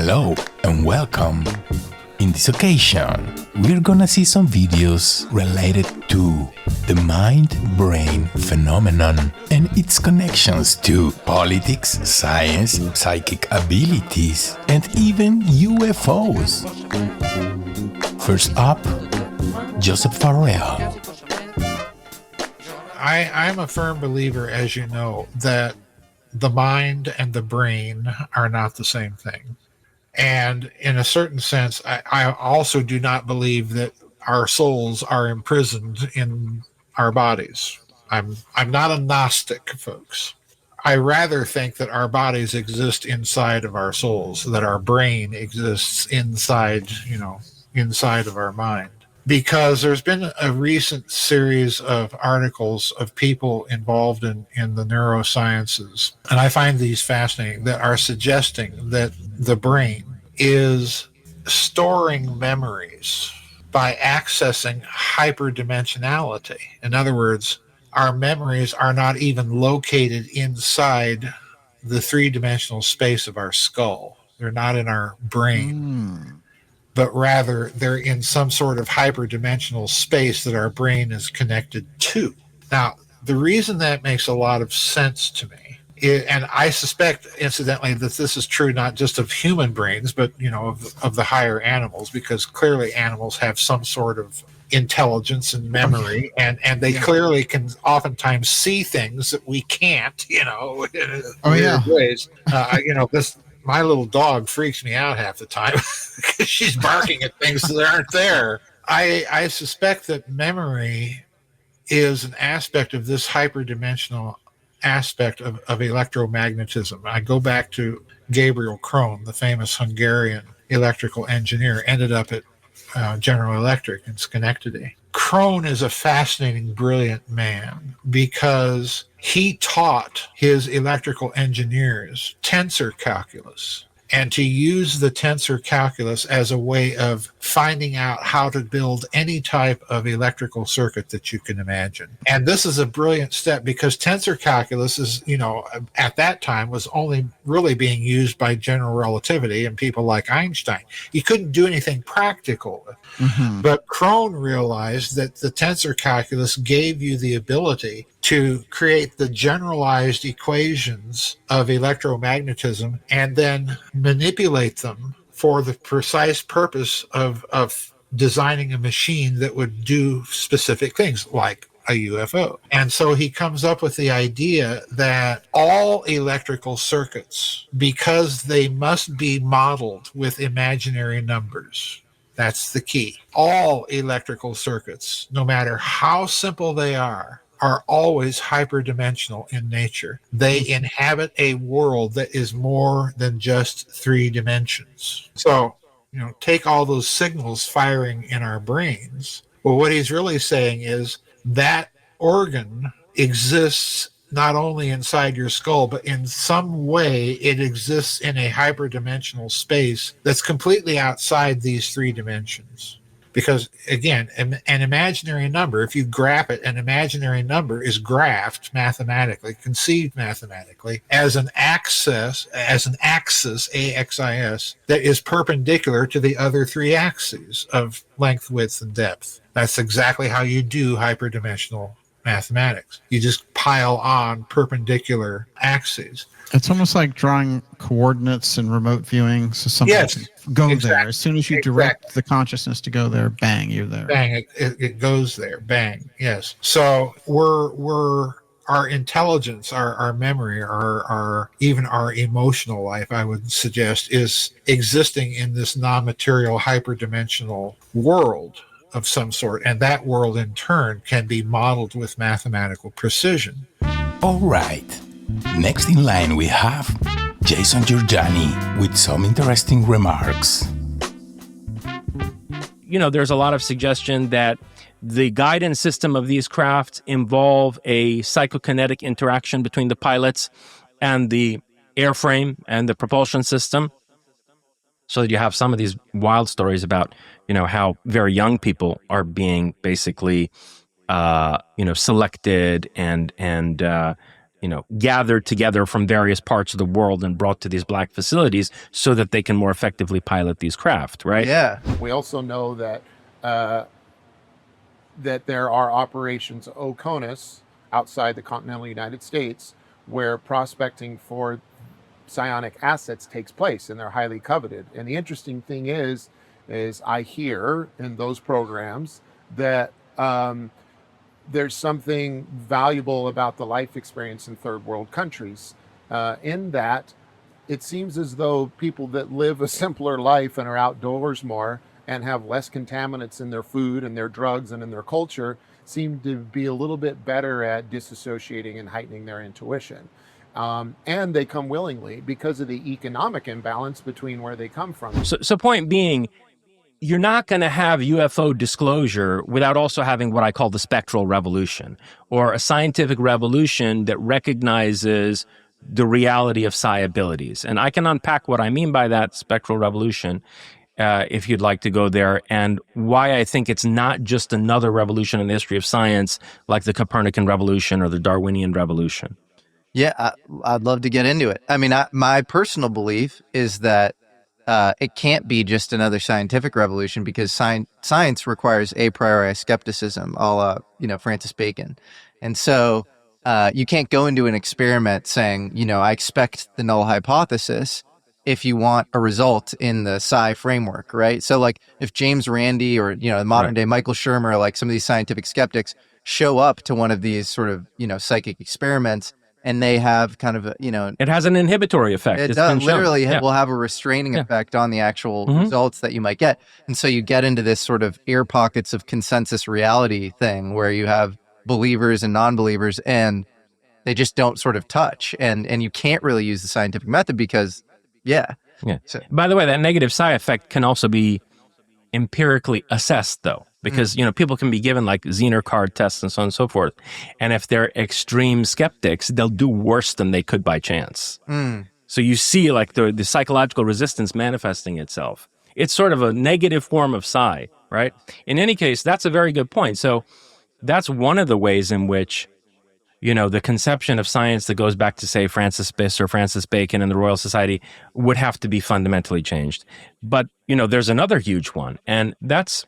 Hello and welcome. In this occasion, we're gonna see some videos related to the mind-brain phenomenon and its connections to politics, science, psychic abilities, and even UFOs. First up, Joseph Farrell. I'm a firm believer, as you know, that the mind and the brain are not the same thing. And in a certain sense, I also do not believe that our souls are imprisoned in our bodies. I'm not a Gnostic, folks. I rather think that our bodies exist inside of our souls, that our brain exists inside of our mind. Because there's been a recent series of articles of people involved in the neurosciences, and I find these fascinating, that are suggesting that the brain is storing memories by accessing hyperdimensionality. In other words, our memories are not even located inside the three-dimensional space of our skull. They're not in our brain. But rather they're in some sort of hyperdimensional space that our brain is connected to. Now, the reason that makes a lot of sense to me, and I suspect, incidentally, that this is true not just of human brains, but of the higher animals, because clearly animals have some sort of intelligence and memory, and they clearly can oftentimes see things that we can't, in weird ways. My little dog freaks me out half the time because she's barking at things that aren't there. I suspect that memory is an aspect of this hyperdimensional aspect of electromagnetism. I go back to Gabriel Krohn, the famous Hungarian electrical engineer, ended up at General Electric in Schenectady. Krohn is a fascinating, brilliant man because he taught his electrical engineers tensor calculus, and to use the tensor calculus as a way of finding out how to build any type of electrical circuit that you can imagine. And this is a brilliant step because tensor calculus is, at that time was only really being used by general relativity and people like Einstein. You couldn't do anything practical. But Krohn realized that the tensor calculus gave you the ability to create the generalized equations of electromagnetism and then manipulate them for the precise purpose of designing a machine that would do specific things like a UFO. And so he comes up with the idea that all electrical circuits, because they must be modeled with imaginary numbers, that's the key. All electrical circuits, no matter how simple they are always hyperdimensional in nature. They inhabit a world that is more than just three dimensions. So, take all those signals firing in our brains. Well, what he's really saying is that organ exists not only inside your skull, but in some way it exists in a hyperdimensional space that's completely outside these three dimensions. Because, again, an imaginary number, if you graph it, an imaginary number is graphed mathematically, conceived mathematically, as an axis, AXIS, that is perpendicular to the other three axes of length, width, and depth. That's exactly how you do hyperdimensional mathematics. You just pile on perpendicular axes. It's almost like drawing coordinates in remote viewing. So something can go there. As soon as you direct the consciousness to go there, bang, you're there. Bang, it goes there. Bang, yes. So we're our intelligence, our memory, our even our emotional life, I would suggest, is existing in this non-material hyperdimensional world of some sort, and that world in turn can be modeled with mathematical precision. All right. Next in line we have Jason Giorgiani with some interesting remarks. There's a lot of suggestion that the guidance system of these crafts involve a psychokinetic interaction between the pilots and the airframe and the propulsion system. So that you have some of these wild stories about, how very young people are being basically, selected and gathered together from various parts of the world and brought to these black facilities so that they can more effectively pilot these craft, right? Yeah. We also know that that there are operations OCONUS outside the continental United States where prospecting for psionic assets takes place, and they're highly coveted. And the interesting thing is I hear in those programs that there's something valuable about the life experience in third world countries, in that it seems as though people that live a simpler life and are outdoors more and have less contaminants in their food and their drugs and in their culture seem to be a little bit better at disassociating and heightening their intuition. And they come willingly because of the economic imbalance between where they come from. So point being, you're not going to have UFO disclosure without also having what I call the spectral revolution, or a scientific revolution that recognizes the reality of psi abilities. And I can unpack what I mean by that spectral revolution if you'd like to go there, and why I think it's not just another revolution in the history of science like the Copernican revolution or the Darwinian revolution. Yeah, I'd love to get into it. I mean, my personal belief is that it can't be just another scientific revolution, because science requires a priori skepticism, a la, Francis Bacon. And so you can't go into an experiment saying, I expect the null hypothesis if you want a result in the psi framework, right? So like if James Randi or, the modern day Michael Shermer, like some of these scientific skeptics show up to one of these sort of, psychic experiments, and they have kind of a, it has an inhibitory effect. It does, literally will have a restraining effect on the actual results that you might get. And so you get into this sort of air pockets of consensus reality thing where you have believers and non-believers, and they just don't sort of touch. And you can't really use the scientific method because, So, by the way, that negative psi effect can also be empirically assessed, though. Because, people can be given like Zener card tests and so on and so forth. And if they're extreme skeptics, they'll do worse than they could by chance. So you see like the psychological resistance manifesting itself. It's sort of a negative form of psi, right? In any case, that's a very good point. So that's one of the ways in which, the conception of science that goes back to, say, Francis Biss or Francis Bacon and the Royal Society would have to be fundamentally changed. But, there's another huge one, and that's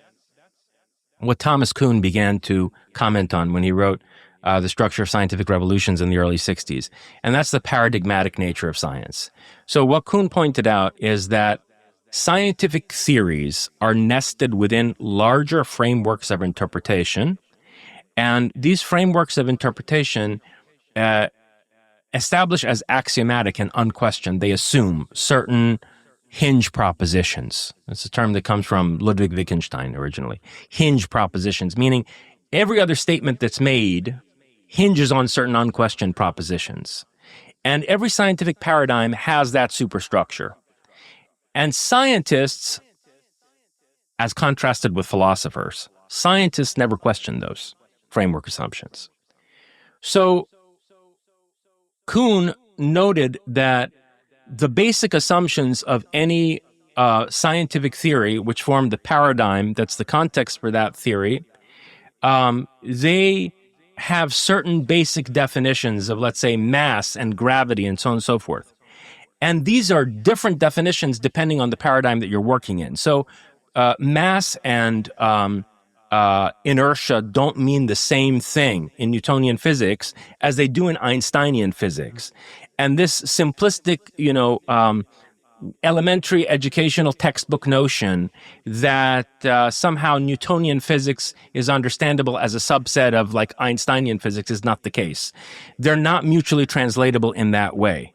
what Thomas Kuhn began to comment on when he wrote The Structure of Scientific Revolutions in the early 60s. And that's the paradigmatic nature of science. So what Kuhn pointed out is that scientific theories are nested within larger frameworks of interpretation. And these frameworks of interpretation establish as axiomatic and unquestioned. They assume certain hinge propositions. That's a term that comes from Ludwig Wittgenstein originally. Hinge propositions, meaning every other statement that's made hinges on certain unquestioned propositions. And every scientific paradigm has that superstructure. And scientists, as contrasted with philosophers, scientists never question those framework assumptions. So Kuhn noted that the basic assumptions of any scientific theory, which form the paradigm that's the context for that theory, they have certain basic definitions of, let's say, mass and gravity and so on and so forth. And these are different definitions depending on the paradigm that you're working in. So mass and inertia don't mean the same thing in Newtonian physics as they do in Einsteinian physics. And this simplistic, elementary educational textbook notion that somehow Newtonian physics is understandable as a subset of like Einsteinian physics is not the case. They're not mutually translatable in that way.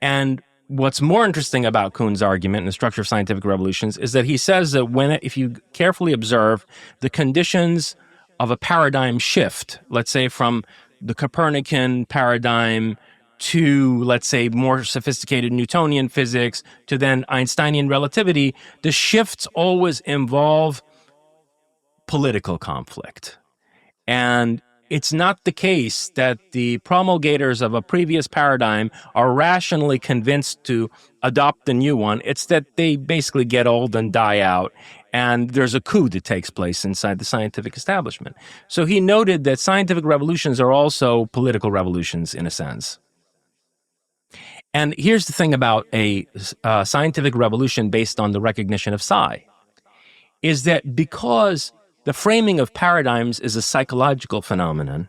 And what's more interesting about Kuhn's argument in The Structure of Scientific Revolutions is that he says that if you carefully observe the conditions of a paradigm shift, let's say from the Copernican paradigm to, let's say, more sophisticated Newtonian physics to then Einsteinian relativity, the shifts always involve political conflict. And it's not the case that the promulgators of a previous paradigm are rationally convinced to adopt the new one. It's that they basically get old and die out. And there's a coup that takes place inside the scientific establishment. So he noted that scientific revolutions are also political revolutions in a sense. And here's the thing about a scientific revolution based on the recognition of psi, is that because the framing of paradigms is a psychological phenomenon,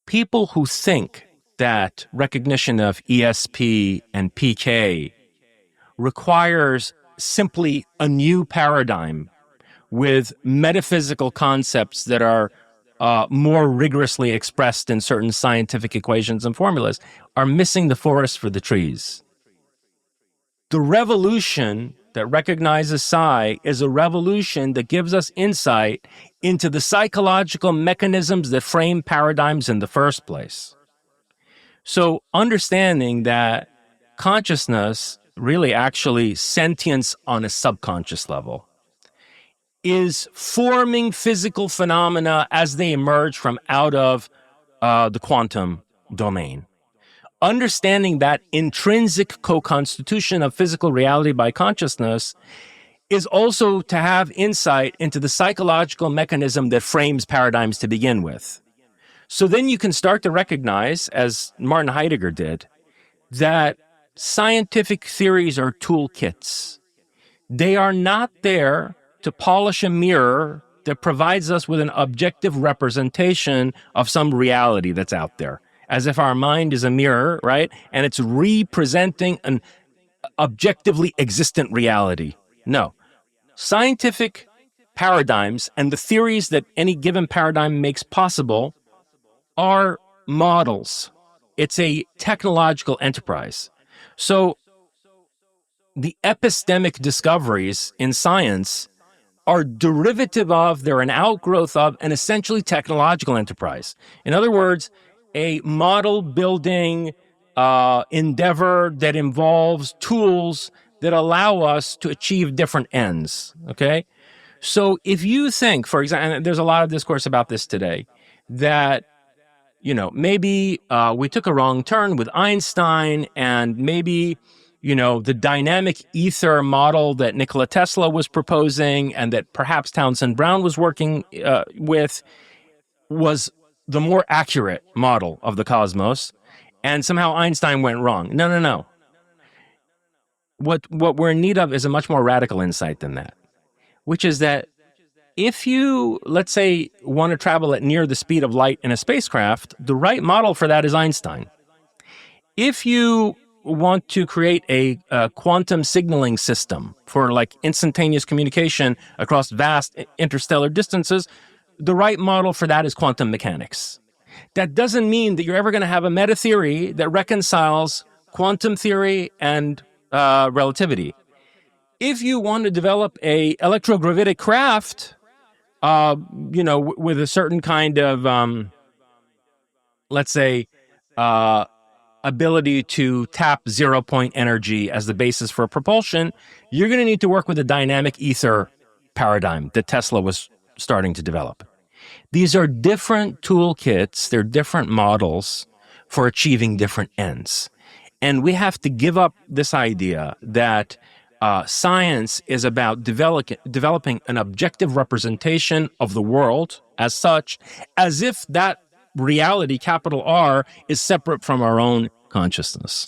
people who think that recognition of ESP and PK requires simply a new paradigm with metaphysical concepts that are more rigorously expressed in certain scientific equations and formulas are missing the forest for the trees. The revolution that recognizes psi is a revolution that gives us insight into the psychological mechanisms that frame paradigms in the first place. So understanding that consciousness, really actually sentience on a subconscious level, is forming physical phenomena as they emerge from out of the quantum domain. Understanding that intrinsic co-constitution of physical reality by consciousness is also to have insight into the psychological mechanism that frames paradigms to begin with. So then you can start to recognize, as Martin Heidegger did, that scientific theories are toolkits. They are not there to polish a mirror that provides us with an objective representation of some reality that's out there, as if our mind is a mirror, right? And it's representing an objectively existent reality. No. Scientific paradigms and the theories that any given paradigm makes possible are models. It's a technological enterprise. So the epistemic discoveries in science are derivative of, they're an outgrowth of, an essentially technological enterprise. In other words, a model building endeavor that involves tools that allow us to achieve different ends, okay? So if you think, for example, and there's a lot of discourse about this today, that, you know, maybe we took a wrong turn with Einstein, and maybe, you know, the dynamic ether model that Nikola Tesla was proposing and that perhaps Townsend Brown was working with was the more accurate model of the cosmos, and somehow Einstein went wrong. No. What we're in need of is a much more radical insight than that, which is that if you, let's say, want to travel at near the speed of light in a spacecraft, the right model for that is Einstein. If you want to create a quantum signaling system for like instantaneous communication across vast interstellar distances, the right model for that is quantum mechanics. That doesn't mean that you're ever going to have a meta theory that reconciles quantum theory and relativity. If you want to develop a electrogravitic craft, with a certain kind of, let's say, ability to tap zero-point energy as the basis for propulsion, you're going to need to work with a dynamic ether paradigm that Tesla was starting to develop. These are different toolkits, they're different models for achieving different ends. And we have to give up this idea that science is about developing an objective representation of the world as such, as if that reality, capital R, is separate from our own consciousness.